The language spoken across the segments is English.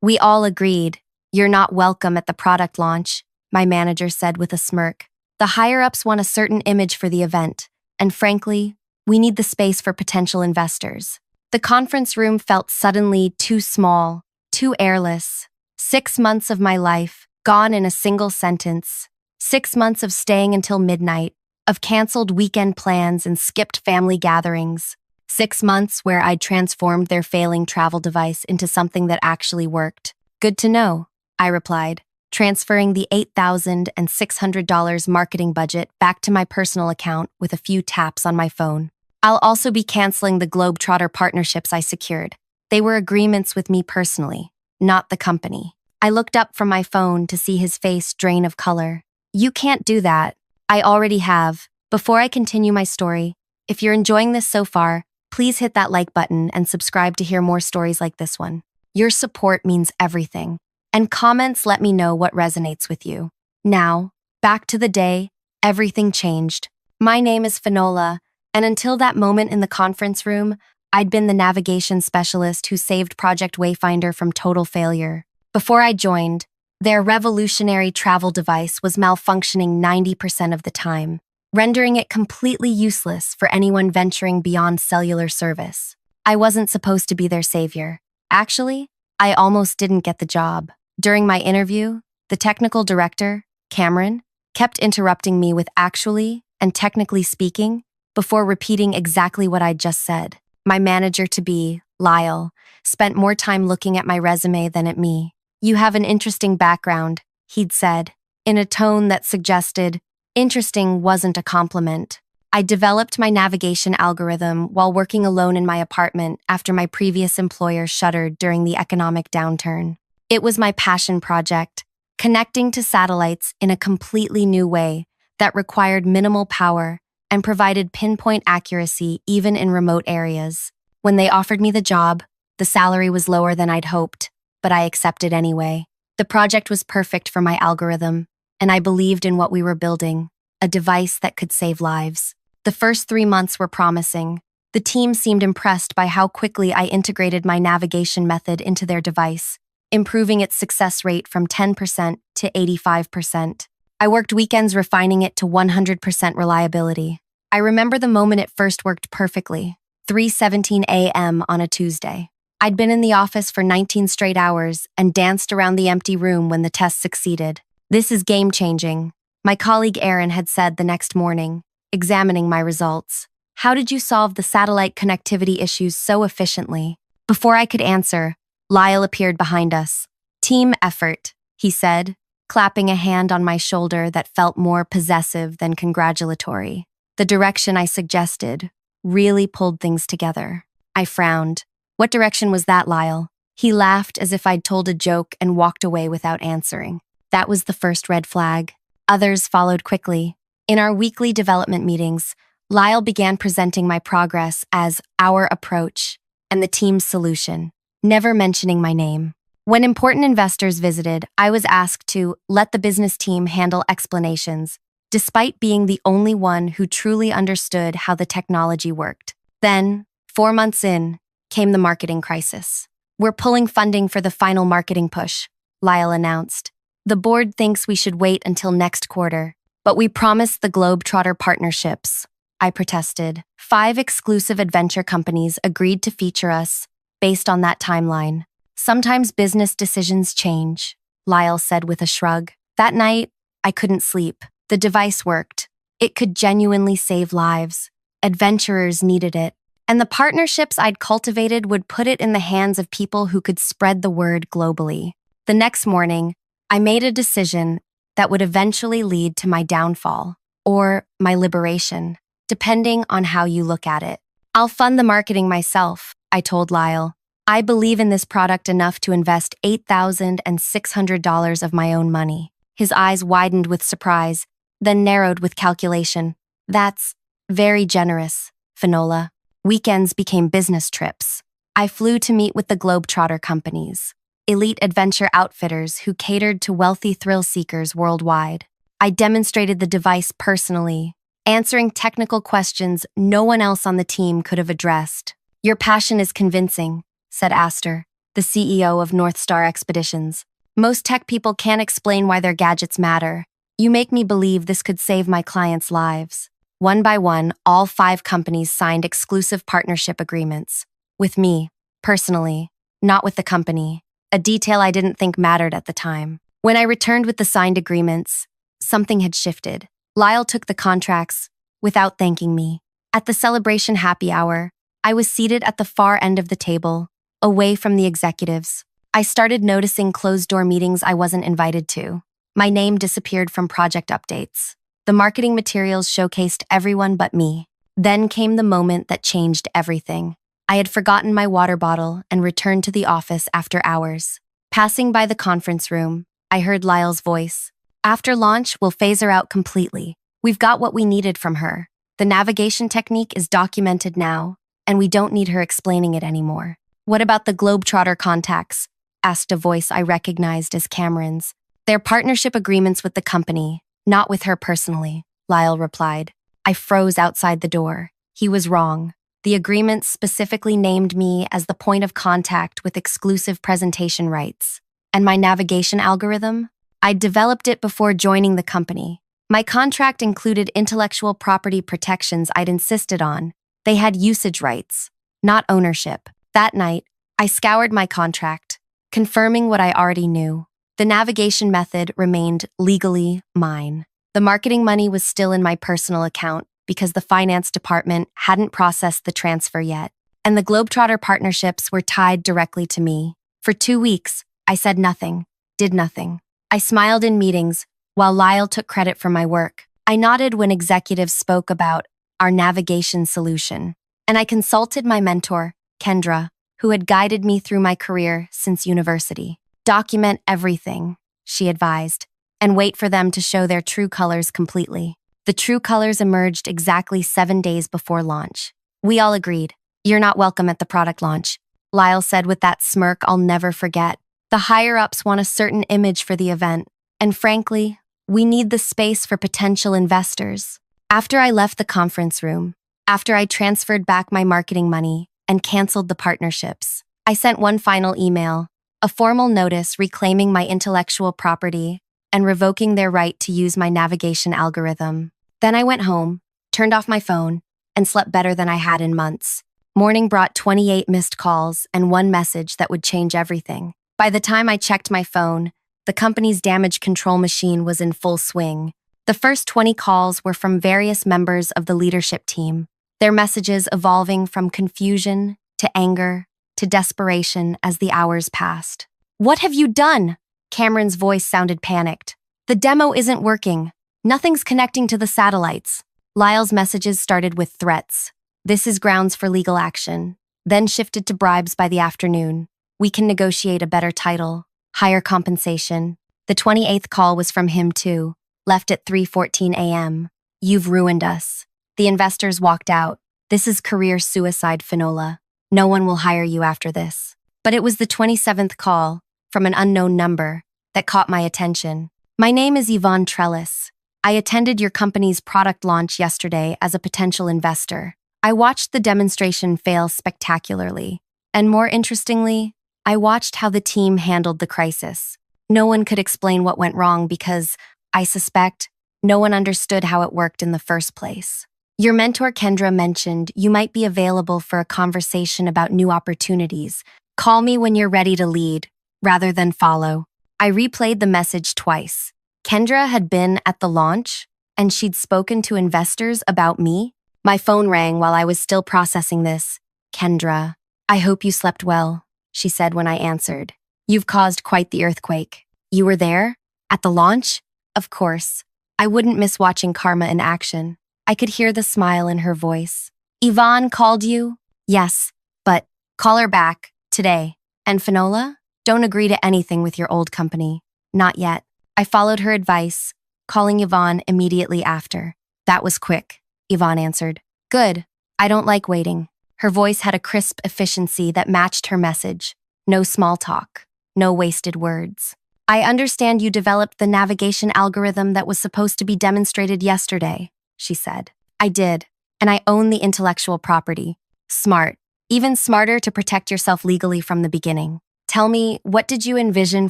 We all agreed. You're not welcome at the product launch, my manager said with a smirk. The higher-ups want a certain image for the event, and frankly, we need the space for potential investors. The conference room felt suddenly too small, too airless. 6 months of my life, gone in a single sentence. 6 months of staying until midnight, of canceled weekend plans and skipped family gatherings. 6 months where I'd transformed their failing travel device into something that actually worked. Good to know, I replied, transferring the $8,600 marketing budget back to my personal account with a few taps on my phone. I'll also be canceling the Globetrotter partnerships I secured. They were agreements with me personally, not the company. I looked up from my phone to see his face drain of color. You can't do that. I already have. Before I continue my story, if you're enjoying this so far, please hit that like button and subscribe to hear more stories like this one. Your support means everything, and comments let me know what resonates with you. Now, back to the day, everything changed. My name is Finola, and until that moment in the conference room, I'd been the navigation specialist who saved Project Wayfinder from total failure. Before I joined, their revolutionary travel device was malfunctioning 90% of the time, rendering it completely useless for anyone venturing beyond cellular service. I wasn't supposed to be their savior. Actually, I almost didn't get the job. During my interview, the technical director, Cameron, kept interrupting me with actually and technically speaking before repeating exactly what I'd just said. My manager-to-be, Lyle, spent more time looking at my resume than at me. You have an interesting background, he'd said, in a tone that suggested interesting wasn't a compliment. I developed my navigation algorithm while working alone in my apartment after my previous employer shuttered during the economic downturn. It was my passion project, connecting to satellites in a completely new way that required minimal power and provided pinpoint accuracy even in remote areas. When they offered me the job, the salary was lower than I'd hoped, but I accepted anyway. The project was perfect for my algorithm, and I believed in what we were building, a device that could save lives. The first 3 months were promising. The team seemed impressed by how quickly I integrated my navigation method into their device, improving its success rate from 10% to 85%. I worked weekends refining it to 100% reliability. I remember the moment it first worked perfectly, 3:17 a.m. on a Tuesday. I'd been in the office for 19 straight hours and danced around the empty room when the test succeeded. This is game-changing, my colleague Aaron had said the next morning, examining my results. How did you solve the satellite connectivity issues so efficiently? Before I could answer, Lyle appeared behind us. Team effort, he said, clapping a hand on my shoulder that felt more possessive than congratulatory. The direction I suggested really pulled things together. I frowned. What direction was that, Lyle? He laughed as if I'd told a joke and walked away without answering. That was the first red flag. Others followed quickly. In our weekly development meetings, Lyle began presenting my progress as our approach and the team's solution, never mentioning my name. When important investors visited, I was asked to let the business team handle explanations, despite being the only one who truly understood how the technology worked. Then, 4 months in, came the marketing crisis. We're pulling funding for the final marketing push, Lyle announced. The board thinks we should wait until next quarter, but we promised the Globetrotter partnerships, I protested. 5 exclusive adventure companies agreed to feature us based on that timeline. Sometimes business decisions change, Lyle said with a shrug. That night, I couldn't sleep. The device worked. It could genuinely save lives. Adventurers needed it. And the partnerships I'd cultivated would put it in the hands of people who could spread the word globally. The next morning, I made a decision that would eventually lead to my downfall, or my liberation, depending on how you look at it. I'll fund the marketing myself, I told Lyle. I believe in this product enough to invest $8,600 of my own money. His eyes widened with surprise, then narrowed with calculation. That's very generous, Finola. Weekends became business trips. I flew to meet with the Globetrotter companies, elite adventure outfitters who catered to wealthy thrill seekers worldwide. I demonstrated the device personally, answering technical questions no one else on the team could have addressed. Your passion is convincing, said Astor. the CEO of North Star Expeditions. Most tech people can't explain why their gadgets matter. You make me believe this could save my clients' lives. One by one, all 5 companies signed exclusive partnership agreements. With me, personally, not with the company, a detail I didn't think mattered at the time. When I returned with the signed agreements, something had shifted. Lyle took the contracts without thanking me. At the celebration happy hour, I was seated at the far end of the table, away from the executives. I started noticing closed-door meetings I wasn't invited to. My name disappeared from project updates. The marketing materials showcased everyone but me. Then came the moment that changed everything. I had forgotten my water bottle and returned to the office after hours. Passing by the conference room, I heard Lyle's voice. After launch, we'll phase her out completely. We've got what we needed from her. The navigation technique is documented now, and we don't need her explaining it anymore. What about the Globetrotter contacts? Asked a voice I recognized as Cameron's. They're partnership agreements with the company, not with her personally, Lyle replied. I froze outside the door. He was wrong. The agreement specifically named me as the point of contact with exclusive presentation rights. And my navigation algorithm? I'd developed it before joining the company. My contract included intellectual property protections I'd insisted on. They had usage rights, not ownership. That night, I scoured my contract, confirming what I already knew. The navigation method remained legally mine. The marketing money was still in my personal account because the finance department hadn't processed the transfer yet, and the Globetrotter partnerships were tied directly to me. For 2 weeks, I said nothing, did nothing. I smiled in meetings while Lyle took credit for my work. I nodded when executives spoke about our navigation solution, and I consulted my mentor, Kendra, who had guided me through my career since university. Document everything, she advised, and wait for them to show their true colors completely. The true colors emerged exactly 7 days before launch. We all agreed. You're not welcome at the product launch, Lyle said with that smirk I'll never forget. The higher-ups want a certain image for the event, and frankly, we need the space for potential investors. After I left the conference room, after I transferred back my marketing money and canceled the partnerships, I sent one final email, a formal notice reclaiming my intellectual property and revoking their right to use my navigation algorithm. Then I went home, turned off my phone, and slept better than I had in months. Morning brought 28 missed calls and one message that would change everything. By the time I checked my phone, the company's damage control machine was in full swing. The first 20 calls were from various members of the leadership team, their messages evolving from confusion to anger to desperation as the hours passed. What have you done? Cameron's voice sounded panicked. The demo isn't working. Nothing's connecting to the satellites. Lyle's messages started with threats. This is grounds for legal action. Then shifted to bribes by the afternoon. We can negotiate a better title, higher compensation. The 28th call was from him too, left at 3:14 a.m. You've ruined us. The investors walked out. This is career suicide, Finola. No one will hire you after this. But it was the 27th call, from an unknown number, that caught my attention. My name is Yvonne Trellis. I attended your company's product launch yesterday as a potential investor. I watched the demonstration fail spectacularly. And more interestingly, I watched how the team handled the crisis. No one could explain what went wrong because, I suspect, no one understood how it worked in the first place. Your mentor Kendra mentioned you might be available for a conversation about new opportunities. Call me when you're ready to lead, rather than follow. I replayed the message twice. Kendra had been at the launch, and she'd spoken to investors about me. My phone rang while I was still processing this. Kendra, I hope you slept well, she said when I answered. You've caused quite the earthquake. You were there? At the launch? Of course. I wouldn't miss watching Karma in action. I could hear the smile in her voice. Yvonne called you? Yes, but call her back, today. And Finola? Don't agree to anything with your old company. Not yet. I followed her advice, calling Yvonne immediately after. That was quick, Yvonne answered. Good. I don't like waiting. Her voice had a crisp efficiency that matched her message. No small talk. No wasted words. I understand you developed the navigation algorithm that was supposed to be demonstrated yesterday, she said. I did, and I own the intellectual property. Smart. Even smarter to protect yourself legally from the beginning. Tell me, what did you envision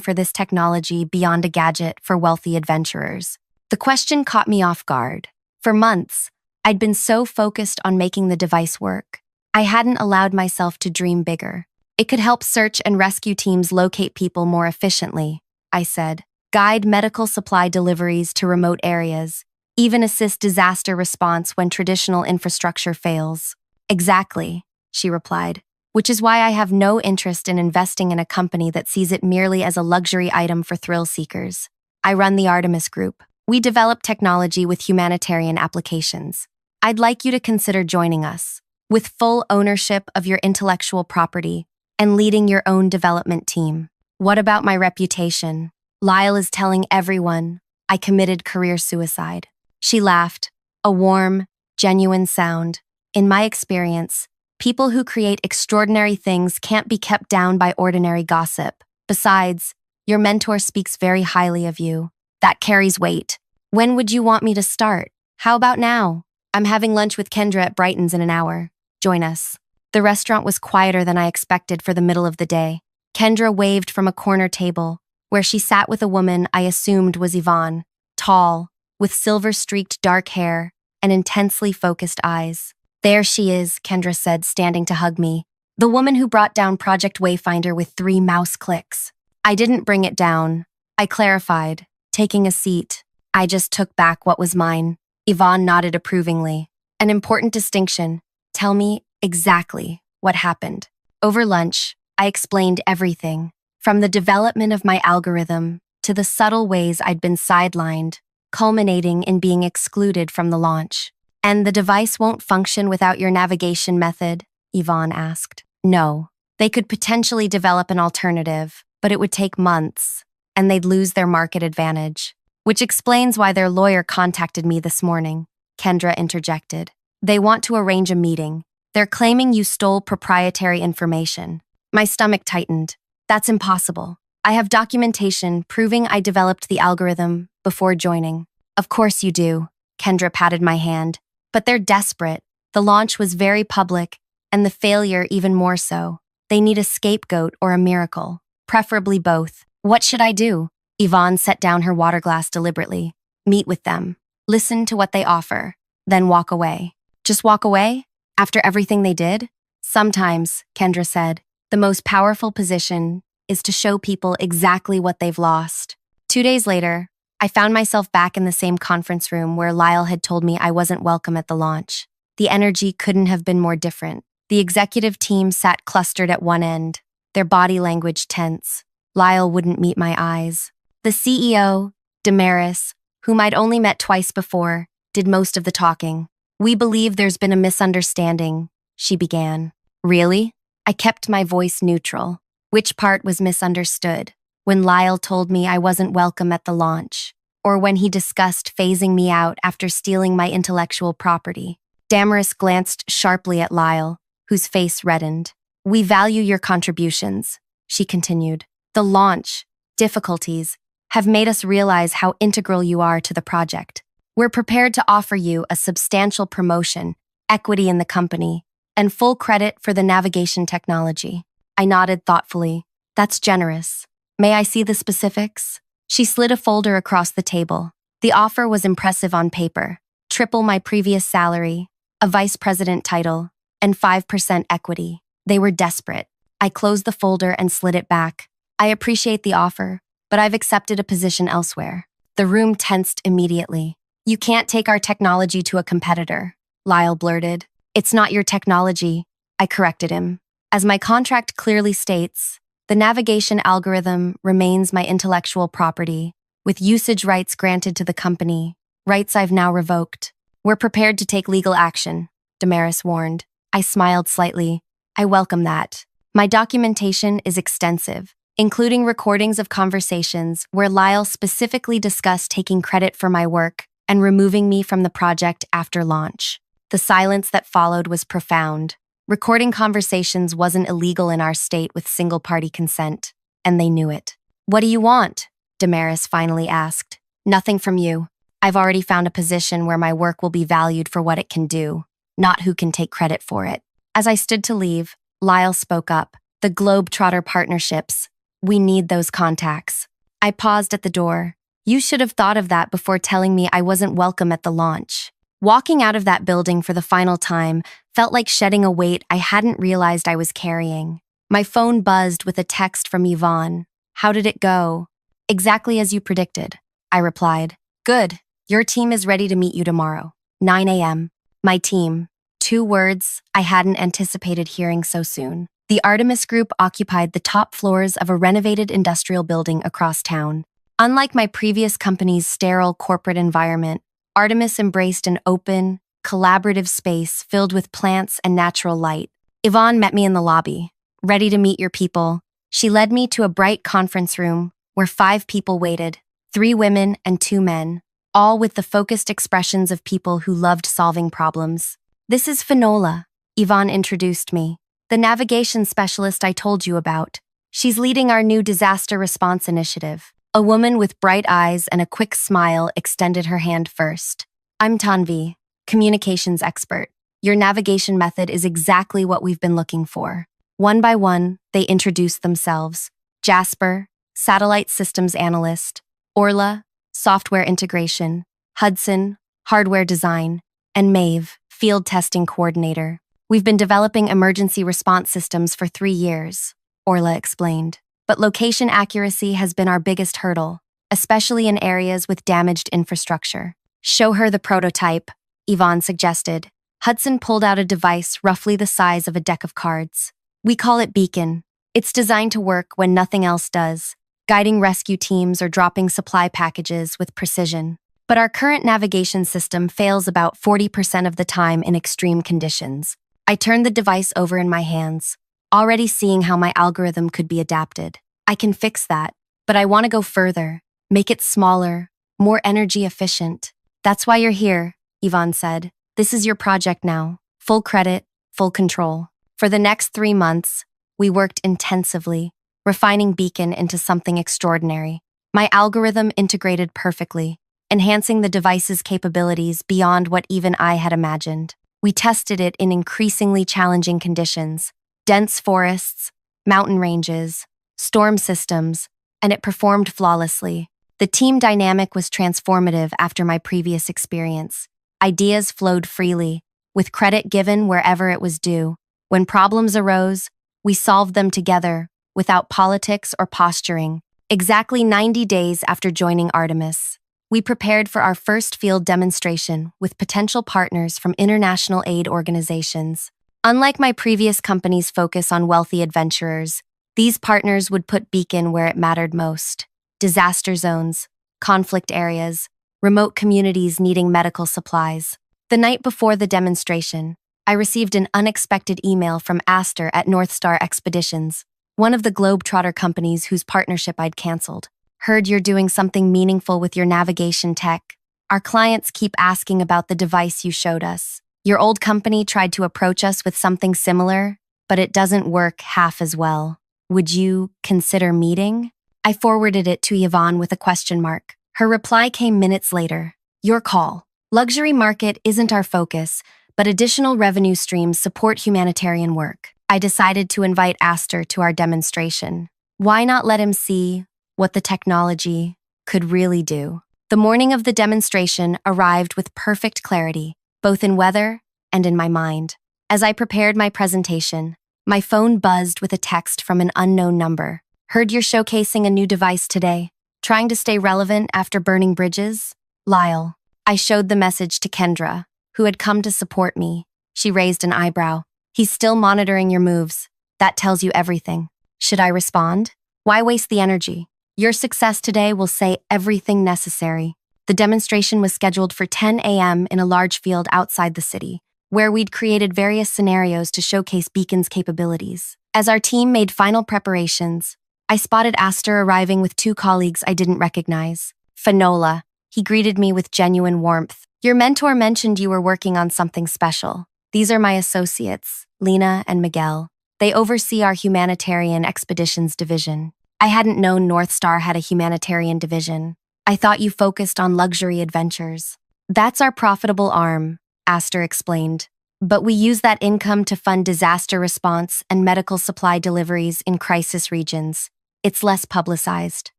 for this technology beyond a gadget for wealthy adventurers? The question caught me off guard. For months, I'd been so focused on making the device work. I hadn't allowed myself to dream bigger. It could help search and rescue teams locate people more efficiently, I said. Guide medical supply deliveries to remote areas, even assist disaster response when traditional infrastructure fails. Exactly, she replied, which is why I have no interest in investing in a company that sees it merely as a luxury item for thrill seekers. I run the Artemis Group. We develop technology with humanitarian applications. I'd like you to consider joining us, with full ownership of your intellectual property and leading your own development team. What about my reputation? Lyle is telling everyone I committed career suicide. She laughed, a warm, genuine sound. In my experience, people who create extraordinary things can't be kept down by ordinary gossip. Besides, your mentor speaks very highly of you. That carries weight. When would you want me to start? How about now? I'm having lunch with Kendra at Brighton's in an hour. Join us. The restaurant was quieter than I expected for the middle of the day. Kendra waved from a corner table, where she sat with a woman I assumed was Yvonne, tall, with silver-streaked dark hair and intensely focused eyes. There she is, Kendra said, standing to hug me. The woman who brought down Project Wayfinder with 3 mouse clicks. I didn't bring it down. I clarified, taking a seat. I just took back what was mine. Yvonne nodded approvingly. An important distinction. Tell me exactly what happened. Over lunch, I explained everything, from the development of my algorithm to the subtle ways I'd been sidelined, culminating in being excluded from the launch. And the device won't function without your navigation method? Yvonne asked. No. They could potentially develop an alternative, but it would take months, and they'd lose their market advantage. Which explains why their lawyer contacted me this morning, Kendra interjected. They want to arrange a meeting. They're claiming you stole proprietary information. My stomach tightened. That's impossible. I have documentation proving I developed the algorithm before joining. Of course you do. Kendra patted my hand. But they're desperate. The launch was very public, and the failure even more so. They need a scapegoat or a miracle, preferably both. What should I do? Yvonne set down her water glass deliberately. Meet with them. Listen to what they offer. Then walk away. Just walk away? After everything they did? Sometimes, Kendra said, the most powerful position is to show people exactly what they've lost. 2 days later, I found myself back in the same conference room where Lyle had told me I wasn't welcome at the launch. The energy couldn't have been more different. The executive team sat clustered at one end, their body language tense. Lyle wouldn't meet my eyes. The CEO, Damaris, whom I'd only met twice before, did most of the talking. We believe there's been a misunderstanding, she began. Really? I kept my voice neutral. Which part was misunderstood? When Lyle told me I wasn't welcome at the launch, or when he discussed phasing me out after stealing my intellectual property. Damaris glanced sharply at Lyle, whose face reddened. We value your contributions, she continued. The launch, difficulties, have made us realize how integral you are to the project. We're prepared to offer you a substantial promotion, equity in the company, and full credit for the navigation technology. I nodded thoughtfully. That's generous. May I see the specifics? She slid a folder across the table. The offer was impressive on paper. Triple my previous salary, a vice president title, and 5% equity. They were desperate. I closed the folder and slid it back. I appreciate the offer, but I've accepted a position elsewhere. The room tensed immediately. You can't take our technology to a competitor, Lyle blurted. It's not your technology, I corrected him. As my contract clearly states, the navigation algorithm remains my intellectual property, with usage rights granted to the company, rights I've now revoked. We're prepared to take legal action, Damaris warned. I smiled slightly. I welcome that. My documentation is extensive, including recordings of conversations where Lyle specifically discussed taking credit for my work and removing me from the project after launch. The silence that followed was profound. Recording conversations wasn't illegal in our state with single-party consent, and they knew it. What do you want? Damaris finally asked. Nothing from you. I've already found a position where my work will be valued for what it can do, not who can take credit for it. As I stood to leave, Lyle spoke up. The Globetrotter Partnerships, We need those contacts. I paused at the door. You should have thought of that before telling me I wasn't welcome at the launch. Walking out of that building for the final time felt like shedding a weight I hadn't realized I was carrying. My phone buzzed with a text from Yvonne. How did it go? Exactly as you predicted, I replied. Good. Your team is ready to meet you tomorrow. 9 a.m. My team. 2 words I hadn't anticipated hearing so soon. The Artemis Group occupied the top floors of a renovated industrial building across town. Unlike my previous company's sterile corporate environment, Artemis embraced an open, collaborative space filled with plants and natural light. Yvonne met me in the lobby. Ready to meet your people. She led me to a bright conference room where 5 people waited, 3 women and 2 men, all with the focused expressions of people who loved solving problems. This is Finola, Yvonne introduced me, the navigation specialist I told you about. She's leading our new disaster response initiative. A woman with bright eyes and a quick smile extended her hand first. I'm Tanvi, communications expert. Your navigation method is exactly what we've been looking for. One by one, they introduced themselves. Jasper, satellite systems analyst. Orla, software integration. Hudson, hardware design. And Maeve, field testing coordinator. We've been developing emergency response systems for 3 years, Orla explained. But location accuracy has been our biggest hurdle, especially in areas with damaged infrastructure. Show her the prototype, Yvonne suggested. Hudson pulled out a device roughly the size of a deck of cards. We call it Beacon. It's designed to work when nothing else does, guiding rescue teams or dropping supply packages with precision. But our current navigation system fails about 40% of the time in extreme conditions. I turned the device over in my hands, already seeing how my algorithm could be adapted. I can fix that, but I want to go further, make it smaller, more energy efficient. That's why you're here, Yvonne said. This is your project now. Full credit, full control. For the next 3 months, we worked intensively, refining Beacon into something extraordinary. My algorithm integrated perfectly, enhancing the device's capabilities beyond what even I had imagined. We tested it in increasingly challenging conditions, dense forests, mountain ranges, storm systems, and it performed flawlessly. The team dynamic was transformative after my previous experience. Ideas flowed freely, with credit given wherever it was due. When problems arose, we solved them together, without politics or posturing. Exactly 90 days after joining Artemis, we prepared for our first field demonstration with potential partners from international aid organizations. Unlike my previous company's focus on wealthy adventurers, these partners would put Beacon where it mattered most: disaster zones, conflict areas, remote communities needing medical supplies. The night before the demonstration, I received an unexpected email from Aster at North Star Expeditions, one of the Globetrotter companies whose partnership I'd canceled. Heard you're doing something meaningful with your navigation tech. Our clients keep asking about the device you showed us. Your old company tried to approach us with something similar, but it doesn't work half as well. Would you consider meeting? I forwarded it to Yvonne with a question mark. Her reply came minutes later. Your call. Luxury market isn't our focus, but additional revenue streams support humanitarian work. I decided to invite Aster to our demonstration. Why not let him see what the technology could really do? The morning of the demonstration arrived with perfect clarity, both in weather and in my mind. As I prepared my presentation, my phone buzzed with a text from an unknown number. Heard you're showcasing a new device today. Trying to stay relevant after burning bridges? Lyle. I showed the message to Kendra, who had come to support me. She raised an eyebrow. He's still monitoring your moves. That tells you everything. Should I respond? Why waste the energy? Your success today will say everything necessary. The demonstration was scheduled for 10 a.m. in a large field outside the city, where we'd created various scenarios to showcase Beacon's capabilities. As our team made final preparations, I spotted Aster arriving with 2 colleagues I didn't recognize. Finola. He greeted me with genuine warmth. Your mentor mentioned you were working on something special. These are my associates, Lena and Miguel. They oversee our humanitarian expeditions division. I hadn't known North Star had a humanitarian division. I thought you focused on luxury adventures. That's our profitable arm, Aster explained. But we use that income to fund disaster response and medical supply deliveries in crisis regions. It's less publicized.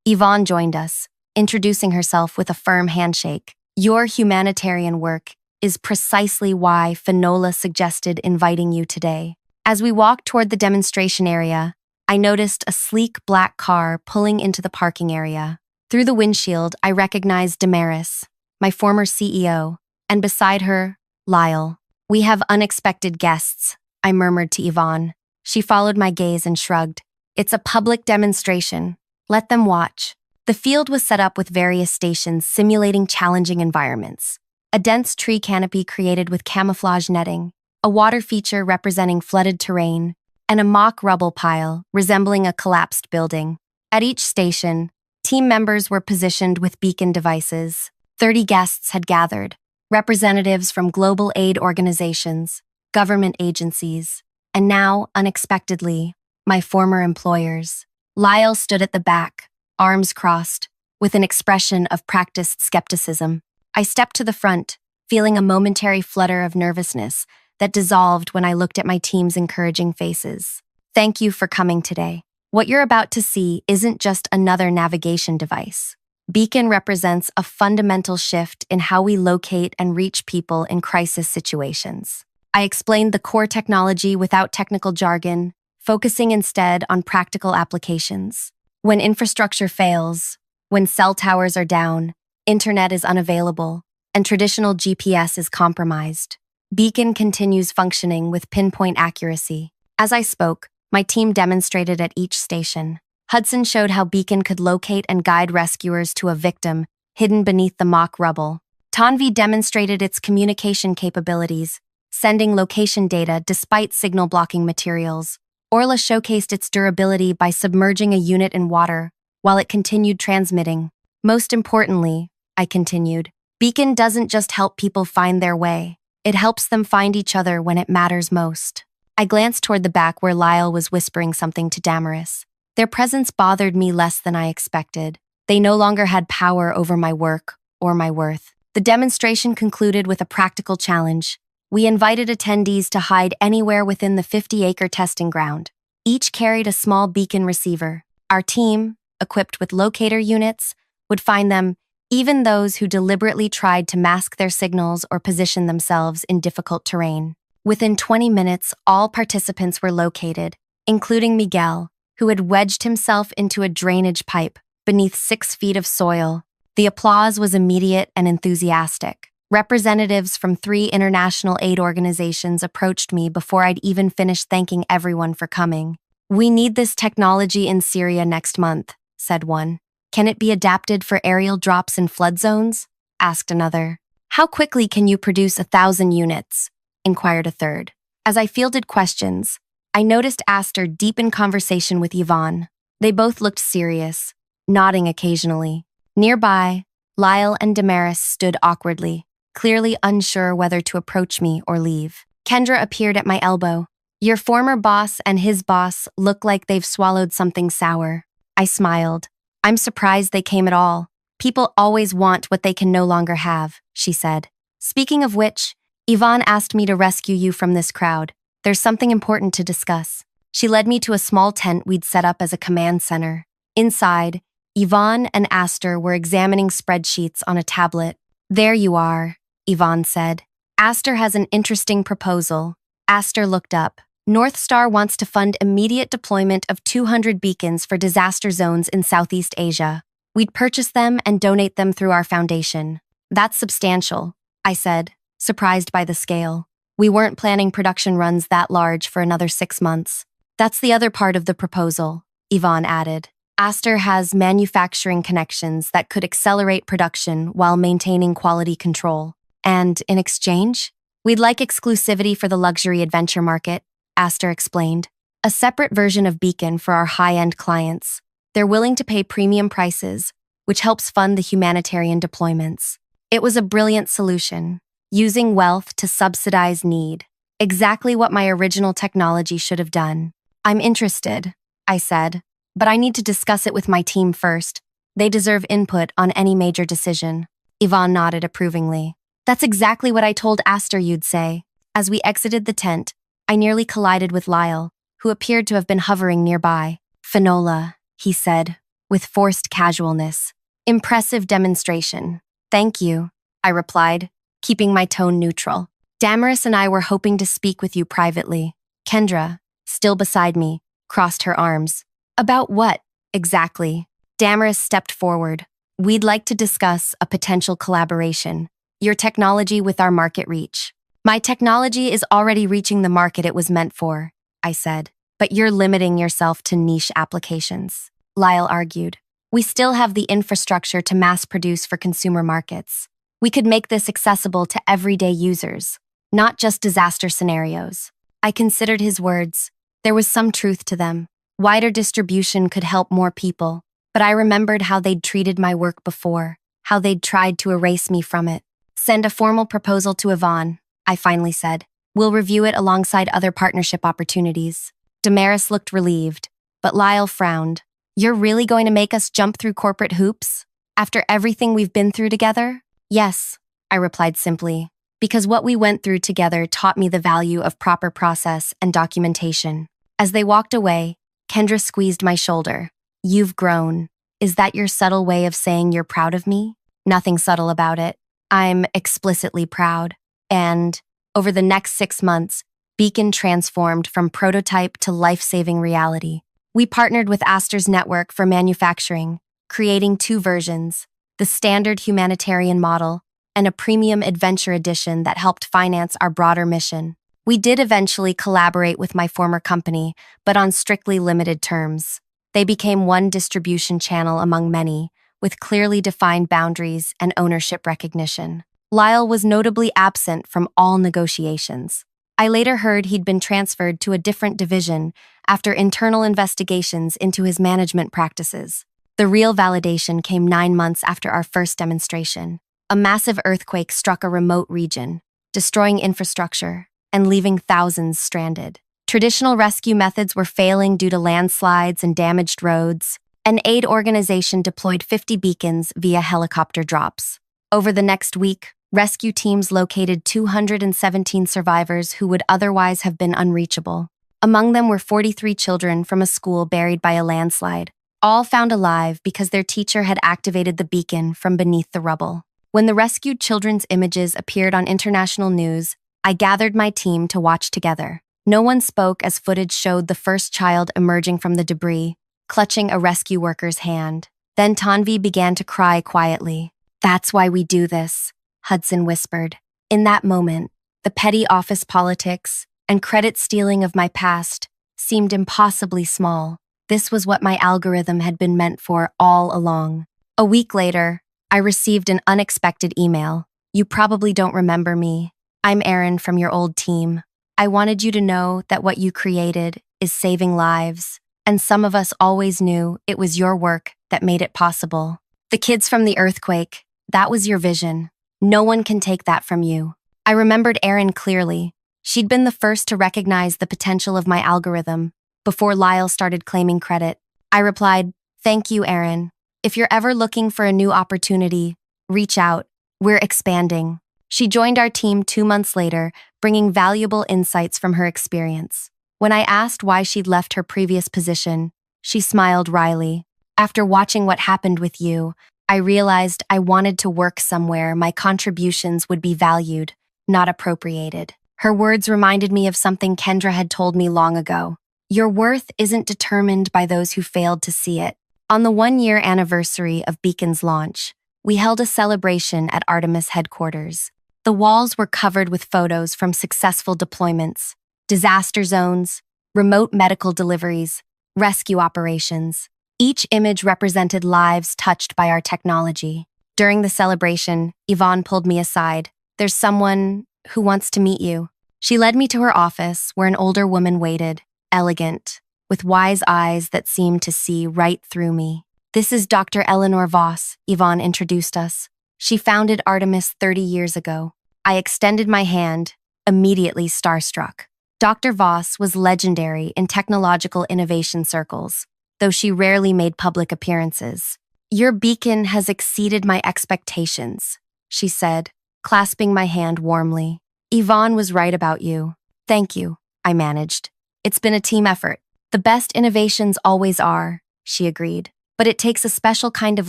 Yvonne joined us, introducing herself with a firm handshake. Your humanitarian work is precisely why Finola suggested inviting you today. As we walked toward the demonstration area, I noticed a sleek black car pulling into the parking area. Through the windshield, I recognized Damaris, my former CEO, and beside her, Lyle. We have unexpected guests, I murmured to Yvonne. She followed my gaze and shrugged. It's a public demonstration. Let them watch. The field was set up with various stations simulating challenging environments. A dense tree canopy created with camouflage netting, a water feature representing flooded terrain, and a mock rubble pile resembling a collapsed building. At each station, team members were positioned with beacon devices. 30 guests had gathered, representatives from global aid organizations, government agencies, and now, unexpectedly, my former employers. Lyle stood at the back, arms crossed, with an expression of practiced skepticism. I stepped to the front, feeling a momentary flutter of nervousness that dissolved when I looked at my team's encouraging faces. Thank you for coming today. What you're about to see isn't just another navigation device. Beacon represents a fundamental shift in how we locate and reach people in crisis situations. I explained the core technology without technical jargon, focusing instead on practical applications. When infrastructure fails, when cell towers are down, internet is unavailable, and traditional GPS is compromised, Beacon continues functioning with pinpoint accuracy. As I spoke, my team demonstrated at each station. Hudson showed how Beacon could locate and guide rescuers to a victim hidden beneath the mock rubble. Tanvi demonstrated its communication capabilities, sending location data despite signal-blocking materials. Orla showcased its durability by submerging a unit in water while it continued transmitting. Most importantly, I continued, Beacon doesn't just help people find their way. It helps them find each other when it matters most. I glanced toward the back where Lyle was whispering something to Damaris. Their presence bothered me less than I expected. They no longer had power over my work or my worth. The demonstration concluded with a practical challenge. We invited attendees to hide anywhere within the 50-acre testing ground. Each carried a small beacon receiver. Our team, equipped with locator units, would find them, even those who deliberately tried to mask their signals or position themselves in difficult terrain. Within 20 minutes, all participants were located, including Miguel, who had wedged himself into a drainage pipe beneath 6 feet of soil. The applause was immediate and enthusiastic. Representatives from 3 international aid organizations approached me before I'd even finished thanking everyone for coming. We need this technology in Syria next month, said one. Can it be adapted for aerial drops in flood zones? Asked another. How quickly can you produce 1,000 units? Inquired a third. As I fielded questions, I noticed Aster deep in conversation with Yvonne. They both looked serious, nodding occasionally. Nearby, Lyle and Damaris stood awkwardly, clearly unsure whether to approach me or leave. Kendra appeared at my elbow. Your former boss and his boss look like they've swallowed something sour. I smiled. I'm surprised they came at all. People always want what they can no longer have, she said. Speaking of which, Yvonne asked me to rescue you from this crowd. There's something important to discuss. She led me to a small tent we'd set up as a command center. Inside, Yvonne and Aster were examining spreadsheets on a tablet. There you are, Yvonne said. Aster has an interesting proposal. Aster looked up. North Star wants to fund immediate deployment of 200 beacons for disaster zones in Southeast Asia. We'd purchase them and donate them through our foundation. That's substantial, I said, surprised by the scale. We weren't planning production runs that large for another 6 months. That's the other part of the proposal, Yvonne added. Aster has manufacturing connections that could accelerate production while maintaining quality control. And in exchange, we'd like exclusivity for the luxury adventure market, Aster explained. A separate version of Beacon for our high-end clients. They're willing to pay premium prices, which helps fund the humanitarian deployments. It was a brilliant solution. Using wealth to subsidize need. Exactly what my original technology should have done. I'm interested, I said, but I need to discuss it with my team first. They deserve input on any major decision. Yvonne nodded approvingly. That's exactly what I told Aster you'd say. As we exited the tent, I nearly collided with Lyle, who appeared to have been hovering nearby. Finola, he said, with forced casualness. Impressive demonstration. Thank you, I replied, keeping my tone neutral. Damaris and I were hoping to speak with you privately. Kendra, still beside me, crossed her arms. About what, exactly? Damaris stepped forward. We'd like to discuss a potential collaboration. Your technology with our market reach. My technology is already reaching the market it was meant for, I said, but you're limiting yourself to niche applications. Lyle argued. We still have the infrastructure to mass produce for consumer markets. We could make this accessible to everyday users, not just disaster scenarios. I considered his words. There was some truth to them. Wider distribution could help more people, but I remembered how they'd treated my work before, how they'd tried to erase me from it. Send a formal proposal to Yvonne, I finally said. We'll review it alongside other partnership opportunities. Damaris looked relieved, but Lyle frowned. You're really going to make us jump through corporate hoops? After everything we've been through together? Yes, I replied simply, because what we went through together taught me the value of proper process and documentation. As they walked away, Kendra squeezed my shoulder. You've grown. Is that your subtle way of saying you're proud of me? Nothing subtle about it. I'm explicitly proud. And over the next 6 months, Beacon transformed from prototype to life-saving reality. We partnered with Astor's network for manufacturing, creating 2 versions, the standard humanitarian model and a premium adventure edition that helped finance our broader mission. We did eventually collaborate with my former company, but on strictly limited terms. They became one distribution channel among many, with clearly defined boundaries and ownership recognition. Lyle was notably absent from all negotiations. I later heard he'd been transferred to a different division after internal investigations into his management practices. The real validation came 9 months after our first demonstration. A massive earthquake struck a remote region, destroying infrastructure and leaving thousands stranded. Traditional rescue methods were failing due to landslides and damaged roads. An aid organization deployed 50 beacons via helicopter drops. Over the next week, rescue teams located 217 survivors who would otherwise have been unreachable. Among them were 43 children from a school buried by a landslide, all found alive because their teacher had activated the beacon from beneath the rubble. When the rescued children's images appeared on international news, I gathered my team to watch together. No one spoke as footage showed the first child emerging from the debris, clutching a rescue worker's hand. Then Tanvi began to cry quietly. That's why we do this, Hudson whispered. In that moment, the petty office politics and credit stealing of my past seemed impossibly small. This was what my algorithm had been meant for all along. A week later, I received an unexpected email. You probably don't remember me. I'm Erin from your old team. I wanted you to know that what you created is saving lives, and some of us always knew it was your work that made it possible. The kids from the earthquake, that was your vision. No one can take that from you. I remembered Erin clearly. She'd been the first to recognize the potential of my algorithm before Lyle started claiming credit. I replied, "Thank you, Erin. If you're ever looking for a new opportunity, reach out. We're expanding." She joined our team 2 months later, bringing valuable insights from her experience. When I asked why she'd left her previous position, she smiled wryly. After watching what happened with you, I realized I wanted to work somewhere my contributions would be valued, not appropriated. Her words reminded me of something Kendra had told me long ago. Your worth isn't determined by those who failed to see it. On the 1-year anniversary of Beacon's launch, we held a celebration at Artemis headquarters. The walls were covered with photos from successful deployments, disaster zones, remote medical deliveries, rescue operations. Each image represented lives touched by our technology. During the celebration, Yvonne pulled me aside. There's someone who wants to meet you. She led me to her office, where an older woman waited, elegant, with wise eyes that seemed to see right through me. This is Dr. Eleanor Voss, Yvonne introduced us. She founded Artemis 30 years ago. I extended my hand, immediately starstruck. Dr. Voss was legendary in technological innovation circles, though she rarely made public appearances. Your beacon has exceeded my expectations, she said, clasping my hand warmly. Yvonne was right about you. Thank you, I managed. It's been a team effort. The best innovations always are. she agreed. But it takes a special kind of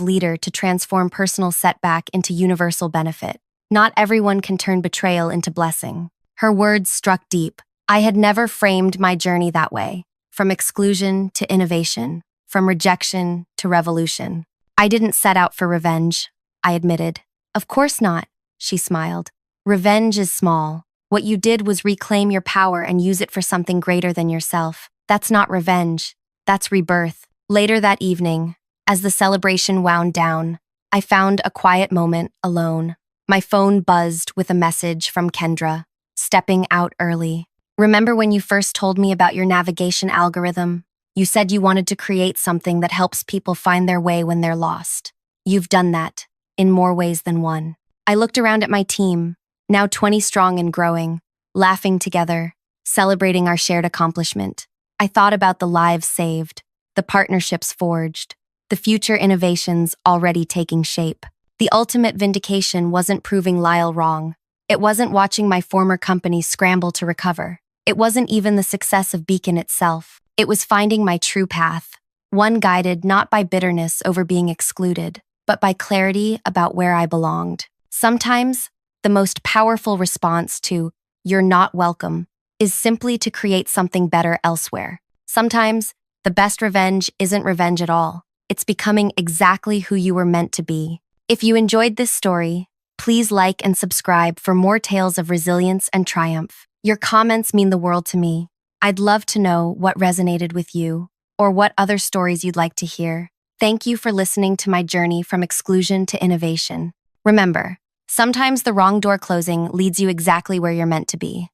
leader to transform personal setback into universal benefit. Not everyone can turn betrayal into blessing. Her words struck deep. I had never framed my journey that way, from exclusion to innovation, from rejection to revolution. I didn't set out for revenge, I admitted. Of course not, she smiled. Revenge is small. What you did was reclaim your power and use it for something greater than yourself. That's not revenge. That's rebirth. Later that evening, as the celebration wound down, I found a quiet moment alone. My phone buzzed with a message from Kendra, stepping out early. Remember when you first told me about your navigation algorithm? You said you wanted to create something that helps people find their way when they're lost. You've done that, in more ways than one. I looked around at my team, now 20 strong and growing, laughing together, celebrating our shared accomplishment. I thought about the lives saved, the partnerships forged, the future innovations already taking shape. The ultimate vindication wasn't proving Lyle wrong. It wasn't watching my former company scramble to recover. It wasn't even the success of Beacon itself. It was finding my true path, one guided not by bitterness over being excluded, but by clarity about where I belonged. Sometimes, the most powerful response to "you're not welcome" is simply to create something better elsewhere. Sometimes, the best revenge isn't revenge at all. It's becoming exactly who you were meant to be. If you enjoyed this story, please like and subscribe for more tales of resilience and triumph. Your comments mean the world to me. I'd love to know what resonated with you or what other stories you'd like to hear. Thank you for listening to my journey from exclusion to innovation. Remember, sometimes the wrong door closing leads you exactly where you're meant to be.